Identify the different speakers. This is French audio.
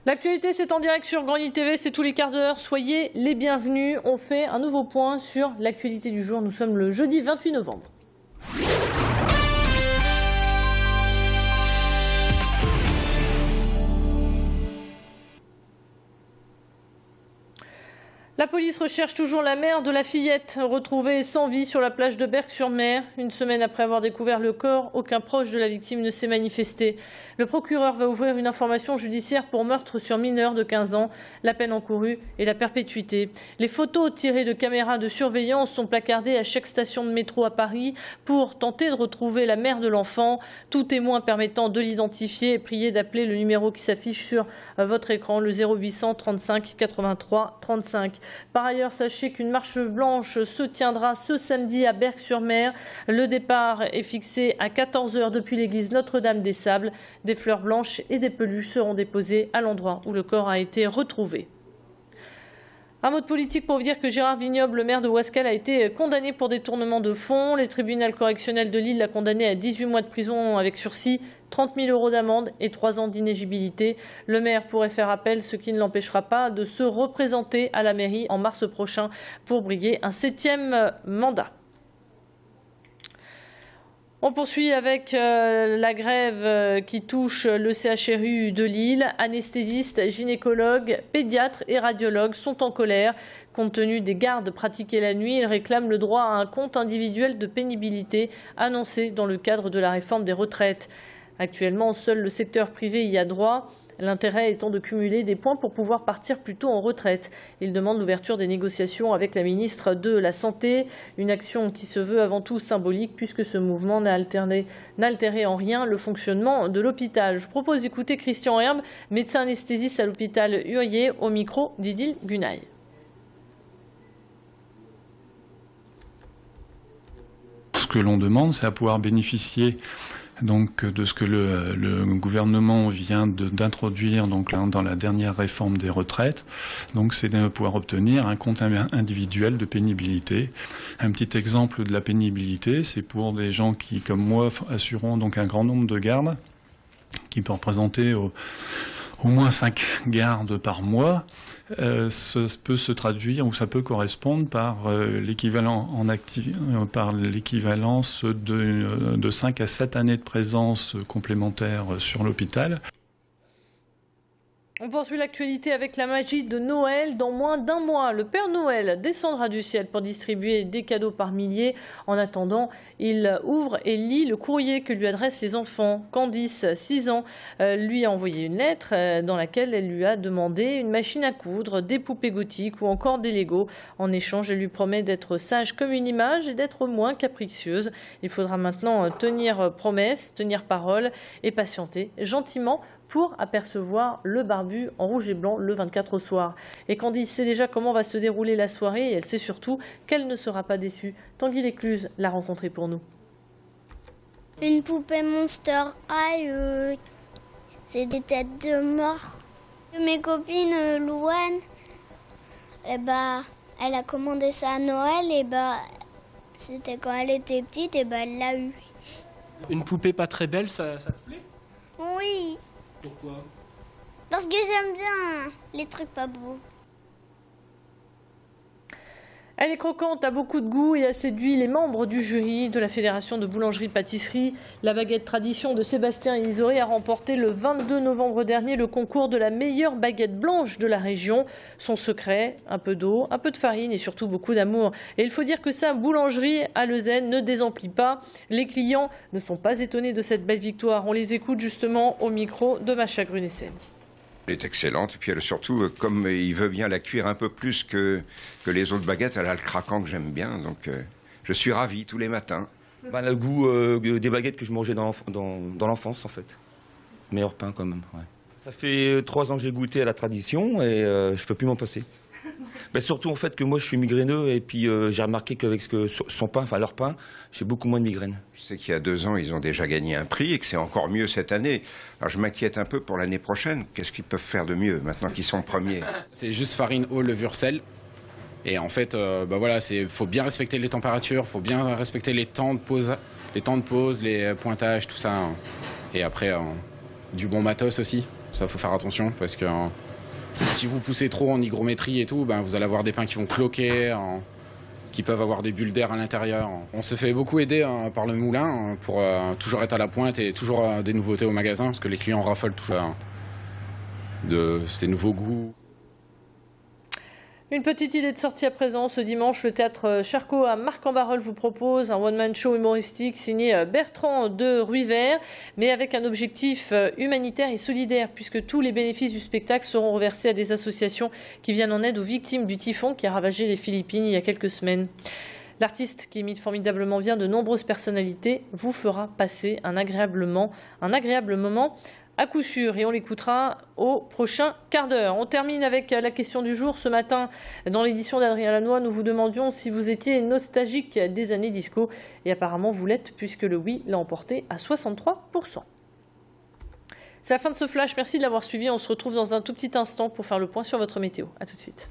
Speaker 1: L'actualité, c'est en direct sur Grandi TV, c'est tous les quarts d'heure. Soyez les bienvenus. On fait un nouveau point sur l'actualité du jour. Nous sommes le jeudi 28 novembre. La police recherche toujours la mère de la fillette retrouvée sans vie sur la plage de Berck-sur-Mer. Une semaine après avoir découvert le corps, aucun proche de la victime ne s'est manifesté. Le procureur va ouvrir une information judiciaire pour meurtre sur mineur de 15 ans. La peine encourue est la perpétuité. Les photos tirées de caméras de surveillance sont placardées à chaque station de métro à Paris pour tenter de retrouver la mère de l'enfant. Tout témoin permettant de l'identifier est prié d'appeler le numéro qui s'affiche sur votre écran, le 0800 35 83 35. Par ailleurs, sachez qu'une marche blanche se tiendra ce samedi à Berck-sur-Mer. Le départ est fixé à 14 h depuis l'église Notre-Dame des Sables. Des fleurs blanches et des peluches seront déposées à l'endroit où le corps a été retrouvé. Un mot de politique pour vous dire que Gérard Vignoble, le maire de Ouascal, a été condamné pour détournement de fonds. Les tribunaux correctionnels de Lille l'a condamné à 18 mois de prison avec sursis, 30 000 € d'amende et 3 ans d'inéligibilité. Le maire pourrait faire appel, ce qui ne l'empêchera pas de se représenter à la mairie en mars prochain pour briguer un 7e mandat. On poursuit avec la grève qui touche le CHRU de Lille. Anesthésistes, gynécologues, pédiatres et radiologues sont en colère. Compte tenu des gardes pratiquées la nuit, ils réclament le droit à un compte individuel de pénibilité annoncé dans le cadre de la réforme des retraites. Actuellement, seul le secteur privé y a droit. L'intérêt étant de cumuler des points pour pouvoir partir plus tôt en retraite. Il demande l'ouverture des négociations avec la ministre de la Santé, une action qui se veut avant tout symbolique puisque ce mouvement n'a altéré en rien le fonctionnement de l'hôpital. Je propose d'écouter Christian Herbe, médecin anesthésiste à l'hôpital Hurier, au micro d'Idil Gunaï.
Speaker 2: Ce que l'on demande, c'est à pouvoir bénéficier donc de ce que le gouvernement vient d'introduire donc dans la dernière réforme des retraites. Donc c'est de pouvoir obtenir un compte individuel de pénibilité. Un petit exemple de la pénibilité, c'est pour des gens qui, comme moi, assureront donc un grand nombre de gardes, qui peut représenter au moins 5 gardes par mois. Ça peut se traduire ou ça peut correspondre par l'équivalence de 5 à 7 années de présence complémentaire sur l'hôpital.
Speaker 1: On poursuit l'actualité avec la magie de Noël. Dans moins d'un mois, le Père Noël descendra du ciel pour distribuer des cadeaux par milliers. En attendant, il ouvre et lit le courrier que lui adressent les enfants. Candice, 6 ans, lui a envoyé une lettre dans laquelle elle lui a demandé une machine à coudre, des poupées gothiques ou encore des Legos. En échange, elle lui promet d'être sage comme une image et d'être moins capricieuse. Il faudra maintenant tenir promesse, tenir parole et patienter gentiment pour apercevoir le barbu en rouge et blanc le 24 au soir. Et Candice sait déjà comment va se dérouler la soirée et elle sait surtout qu'elle ne sera pas déçue. Tanguy Lécluse l'a rencontrée pour nous.
Speaker 3: Une poupée Monster High, c'est des têtes de mort. Mes copines, Louane, elle a commandé ça à Noël et c'était quand elle était petite et elle l'a eu.
Speaker 4: Une poupée pas très belle, ça te plaît?
Speaker 3: Oui.
Speaker 4: Pourquoi?
Speaker 3: Parce que j'aime bien les trucs pas beaux.
Speaker 1: Elle est croquante, a beaucoup de goût et a séduit les membres du jury de la Fédération de boulangerie-pâtisserie. La baguette tradition de Sébastien Isoré a remporté le 22 novembre dernier le concours de la meilleure baguette blanche de la région. Son secret, un peu d'eau, un peu de farine et surtout beaucoup d'amour. Et il faut dire que sa boulangerie à Leuzen ne désemplit pas. Les clients ne sont pas étonnés de cette belle victoire. On les écoute justement au micro de Macha Grunessen.
Speaker 5: Elle est excellente et puis elle surtout, comme il veut bien la cuire un peu plus que les autres baguettes, elle a le craquant que j'aime bien, donc je suis ravi tous les matins.
Speaker 6: Le goût des baguettes que je mangeais dans l'enfance en fait. Meilleur pain quand même, ouais. Ça fait 3 ans que j'ai goûté à la tradition et je peux plus m'en passer. Surtout en fait que moi je suis migraineux et puis j'ai remarqué qu'avec son pain, enfin leur pain, j'ai beaucoup moins de migraines.
Speaker 5: Je sais qu'il y a 2 ans ils ont déjà gagné un prix et que c'est encore mieux cette année. Alors je m'inquiète un peu pour l'année prochaine. Qu'est-ce qu'ils peuvent faire de mieux maintenant qu'ils sont premiers?
Speaker 7: C'est juste farine, eau, levure, sel. Et en fait, voilà, faut bien respecter les températures, faut bien respecter les temps de pause, les pointages, tout ça. Et après, du bon matos aussi. Ça, faut faire attention parce que si vous poussez trop en hygrométrie et tout, vous allez avoir des pins qui vont cloquer, qui peuvent avoir des bulles d'air à l'intérieur. On se fait beaucoup aider par le moulin pour toujours être à la pointe et toujours des nouveautés au magasin parce que les clients raffolent toujours de ces nouveaux goûts.
Speaker 1: Une petite idée de sortie à présent. Ce dimanche, le théâtre Charcot à Marc-en-Barœul vous propose un one-man show humoristique signé Bertrand de Ruivert, mais avec un objectif humanitaire et solidaire, puisque tous les bénéfices du spectacle seront reversés à des associations qui viennent en aide aux victimes du typhon qui a ravagé les Philippines il y a quelques semaines. L'artiste, qui imite formidablement bien de nombreuses personnalités, vous fera passer un agréable moment à coup sûr, et on l'écoutera au prochain quart d'heure. On termine avec la question du jour. Ce matin, dans l'édition d'Adrien Lanois, nous vous demandions si vous étiez nostalgique des années disco. Et apparemment, vous l'êtes, puisque le oui l'a emporté à 63%. C'est la fin de ce flash. Merci de l'avoir suivi. On se retrouve dans un tout petit instant pour faire le point sur votre météo. A tout de suite.